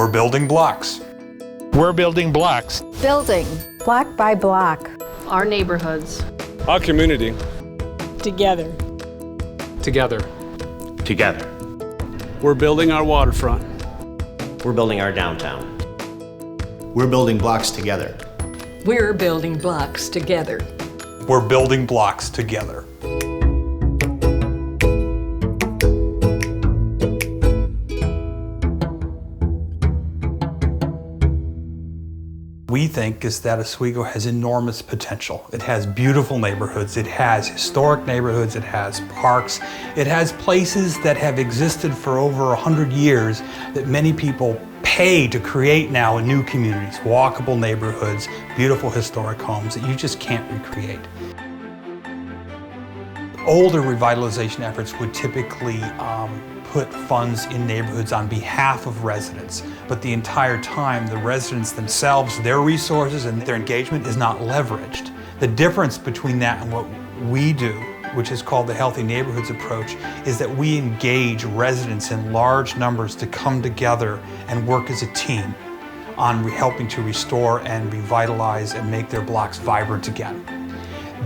We're building blocks. We're building blocks. Building. Block by block. Our neighborhoods. Our community. Together. Together. Together. We're building our waterfront. We're building our downtown. We're building blocks together. We're building blocks together. We're building blocks together. We think is that Oswego has enormous potential. It has beautiful neighborhoods, it has historic neighborhoods, it has parks, it has places that have existed for over 100 years that many people pay to create now in new communities, walkable neighborhoods, beautiful historic homes that you just can't recreate. Older revitalization efforts would typically put funds in neighborhoods on behalf of residents, but the entire time the residents themselves, their resources and their engagement is not leveraged. The difference between that and what we do, which is called the Healthy Neighborhoods approach, is that we engage residents in large numbers to come together and work as a team on helping to restore and revitalize and make their blocks vibrant again.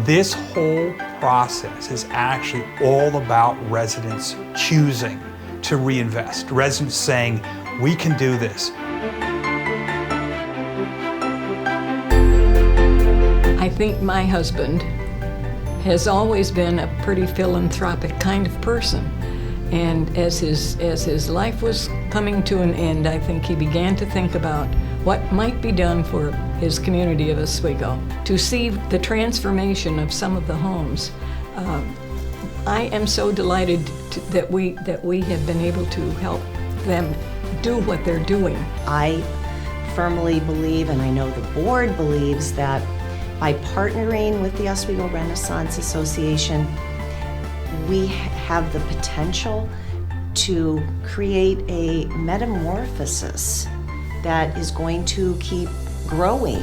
This whole process is actually all about residents choosing to reinvest, residents saying, we can do this. I think my husband has always been a pretty philanthropic kind of person. And as his life was coming to an end, I think he began to think about what might be done for his community of Oswego. To see the transformation of some of the homes, I am so delighted that we have been able to help them do what they're doing. I firmly believe, and I know the board believes, that by partnering with the Oswego Renaissance Association, we have the potential to create a metamorphosis that is going to keep growing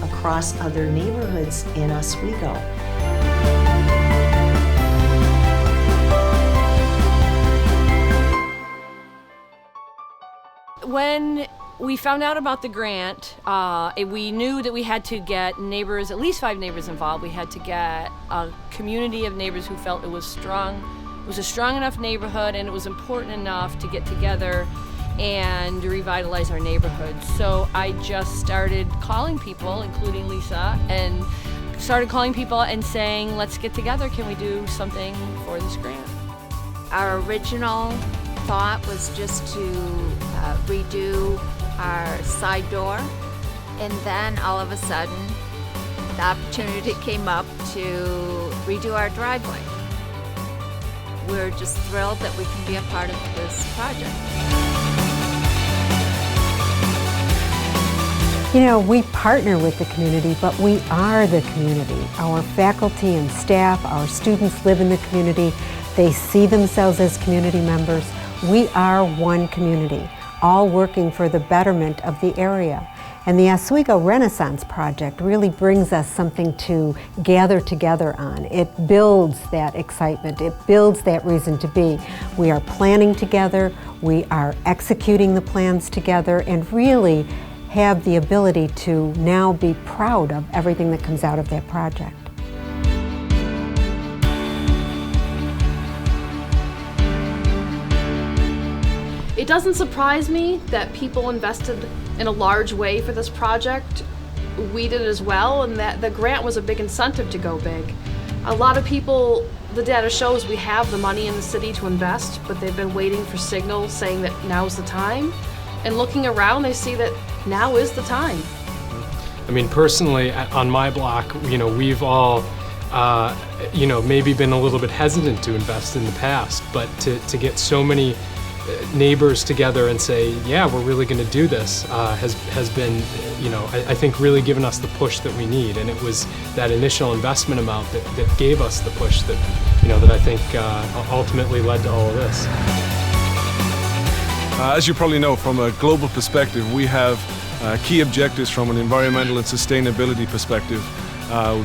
across other neighborhoods in Oswego. When we found out about the grant, we knew that we had to get neighbors, at least 5 neighbors involved. We had to get a community of neighbors who felt it was strong. It was a strong enough neighborhood and it was important enough to get together and revitalize our neighborhood. So I just started calling people, including Lisa, and started calling people and saying, let's get together, can we do something for this grant? Our original thought was just to redo our side door, and then all of a sudden the opportunity came up to redo our driveway. We're just thrilled that we can be a part of this project. You know, we partner with the community, but we are the community. Our faculty and staff, our students live in the community. They see themselves as community members. We are one community, all working for the betterment of the area. And the Oswego Renaissance Project really brings us something to gather together on. It builds that excitement, it builds that reason to be. We are planning together, we are executing the plans together, and really have the ability to now be proud of everything that comes out of that project. It doesn't surprise me that people invested in a large way for this project. We did as well, and that the grant was a big incentive to go big. A lot of people, the data shows we have the money in the city to invest, but they've been waiting for signals saying that now's the time. And looking around, they see that now is the time. I mean, personally, on my block, you know, we've all, you know, maybe been a little bit hesitant to invest in the past, but to get so many neighbors together and say, yeah, we're really going to do this, has been, you know, I think really given us the push that we need. And it was that initial investment amount that gave us the push that, you know, that I think ultimately led to all of this. As you probably know, from a global perspective, we have key objectives from an environmental and sustainability perspective.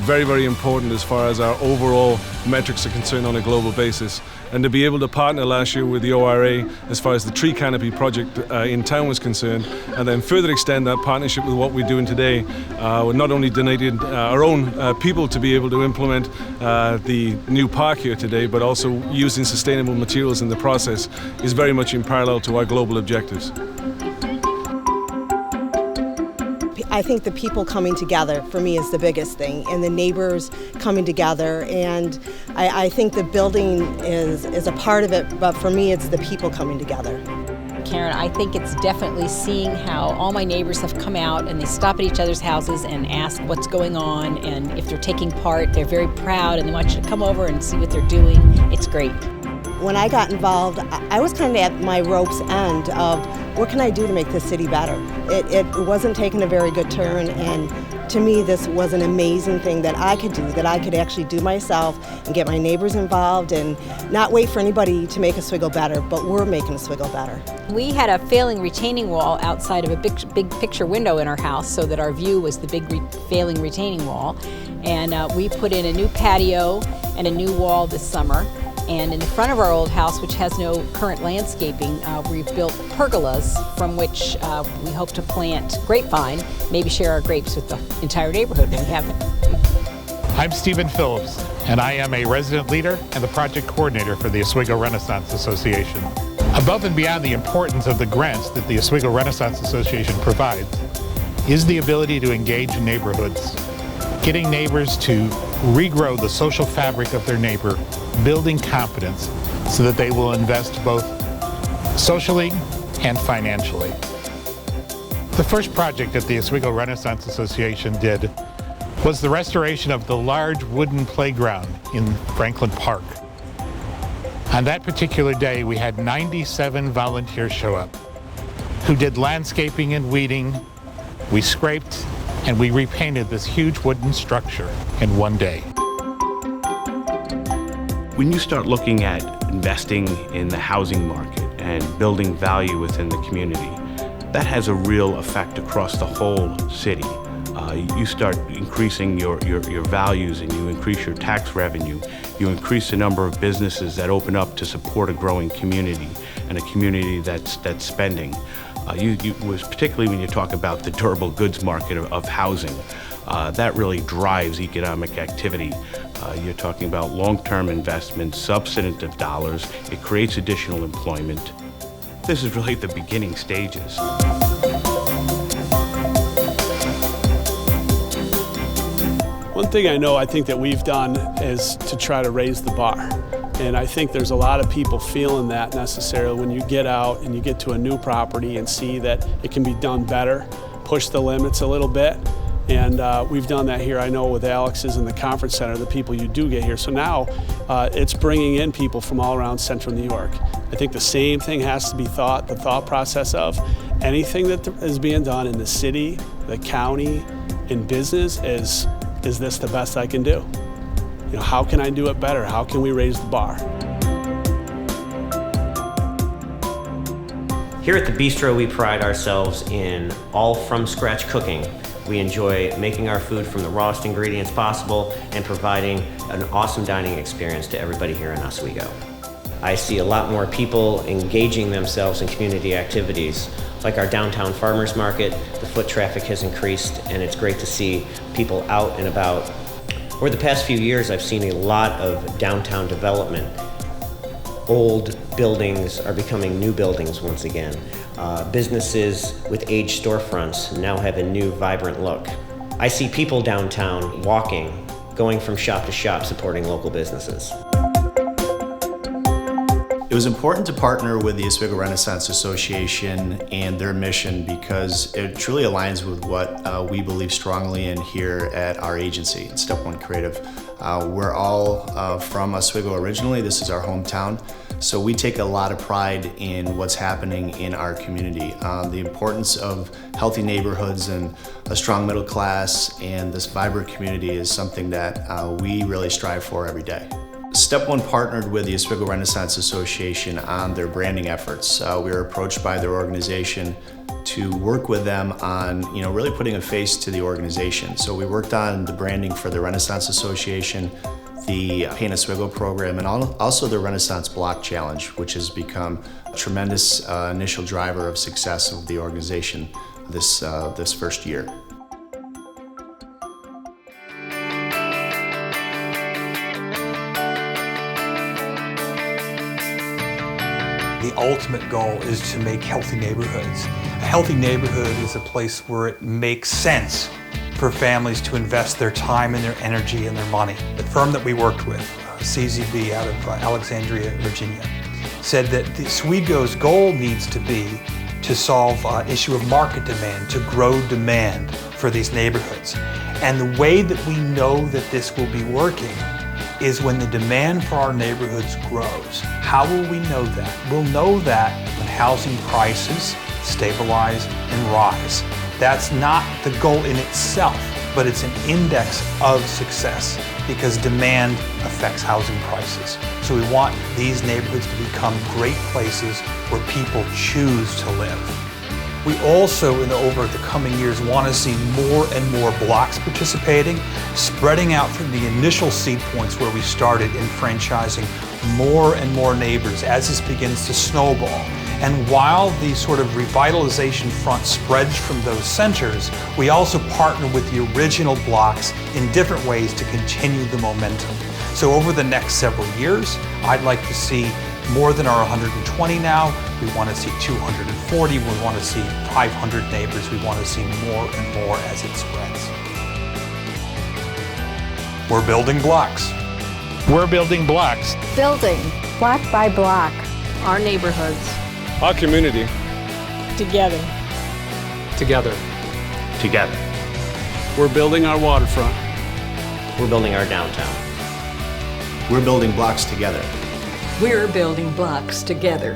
very, very important as far as our overall metrics are concerned on a global basis. And to be able to partner last year with the ORA as far as the tree canopy project in town was concerned, and then further extend that partnership with what we're doing today, we're not only donated our own people to be able to implement the new park here today, but also using sustainable materials in the process is very much in parallel to our global objectives. I think the people coming together for me is the biggest thing, and the neighbors coming together, and I think the building is a part of it, but for me it's the people coming together. Karen, I think it's definitely seeing how all my neighbors have come out and they stop at each other's houses and ask what's going on, and if they're taking part, they're very proud and they want you to come over and see what they're doing. It's great. When I got involved, I was kind of at my rope's end of what can I do to make this city better? It wasn't taking a very good turn, and to me this was an amazing thing that I could do, that I could actually do myself and get my neighbors involved and not wait for anybody to make Oswego better, but we're making Oswego better. We had a failing retaining wall outside of a big picture window in our house so that our view was the big failing retaining wall, and we put in a new patio and a new wall this summer. And in the front of our old house, which has no current landscaping, we've built pergolas from which we hope to plant grapevine, maybe share our grapes with the entire neighborhood when we have them. I'm Stephen Phillips, and I am a resident leader and the project coordinator for the Oswego Renaissance Association. Above and beyond the importance of the grants that the Oswego Renaissance Association provides is the ability to engage in neighborhoods, getting neighbors to regrow the social fabric of their neighbor, building confidence so that they will invest both socially and financially. The first project that the Oswego Renaissance Association did was the restoration of the large wooden playground in Franklin Park. On that particular day, we had 97 volunteers show up who did landscaping and weeding. We scraped and we repainted this huge wooden structure in one day. When you start looking at investing in the housing market and building value within the community, that has a real effect across the whole city. You start increasing your values, and you increase your tax revenue. You increase the number of businesses that open up to support a growing community and a community that's spending. Particularly when you talk about the durable goods market of housing, that really drives economic activity. You're talking about long-term investments, substantive dollars. It creates additional employment. This is really the beginning stages. One thing I think that we've done is to try to raise the bar. And I think there's a lot of people feeling that necessarily when you get out and you get to a new property and see that it can be done better, push the limits a little bit. And we've done that here, I know, with Alex's and the conference center, the people you do get here. So now it's bringing in people from all around central New York. I think the same thing has to be the thought process of anything that is being done in the city, the county, in business is this the best I can do? You know, how can I do it better? How can we raise the bar? Here at the Bistro, we pride ourselves in all from scratch cooking. We enjoy making our food from the rawest ingredients possible and providing an awesome dining experience to everybody here in Oswego. I see a lot more people engaging themselves in community activities, like our downtown farmers market. The foot traffic has increased, and it's great to see people out and about. Over the past few years, I've seen a lot of downtown development. Old buildings are becoming new buildings once again. Businesses with aged storefronts now have a new, vibrant look. I see people downtown walking, going from shop to shop, supporting local businesses. It was important to partner with the Oswego Renaissance Association and their mission because it truly aligns with what we believe strongly in here at our agency, Step One Creative. We're all from Oswego originally. This is our hometown. So we take a lot of pride in what's happening in our community. The importance of healthy neighborhoods and a strong middle class and this vibrant community is something that we really strive for every day. Step One partnered with the Oswego Renaissance Association on their branding efforts. We were approached by their organization to work with them on, really putting a face to the organization. So we worked on the branding for the Renaissance Association, the Paint Oswego program, and also the Renaissance Block Challenge, which has become a tremendous initial driver of success of the organization this first year. The ultimate goal is to make healthy neighborhoods. A healthy neighborhood is a place where it makes sense for families to invest their time and their energy and their money. The firm that we worked with, CZB out of Alexandria, Virginia, said that the Oswego's goal needs to be to solve an issue of market demand, to grow demand for these neighborhoods. And the way that we know that this will be working is when the demand for our neighborhoods grows. How will we know that? We'll know that when housing prices stabilize and rise. That's not the goal in itself, but it's an index of success because demand affects housing prices. So we want these neighborhoods to become great places where people choose to live. We also, over the coming years, want to see more and more blocks participating, spreading out from the initial seed points where we started in franchising more and more neighbors as this begins to snowball. And while the sort of revitalization front spreads from those centers, we also partner with the original blocks in different ways to continue the momentum. So over the next several years, I'd like to see more than our 120 now. We want to see 240. We want to see 500 neighbors. We want to see more and more as it spreads. We're building blocks. We're building blocks. Building. Block by block. Our neighborhoods. Our community. Together. Together. Together. We're building our waterfront. We're building our downtown. We're building blocks together. We're building blocks together.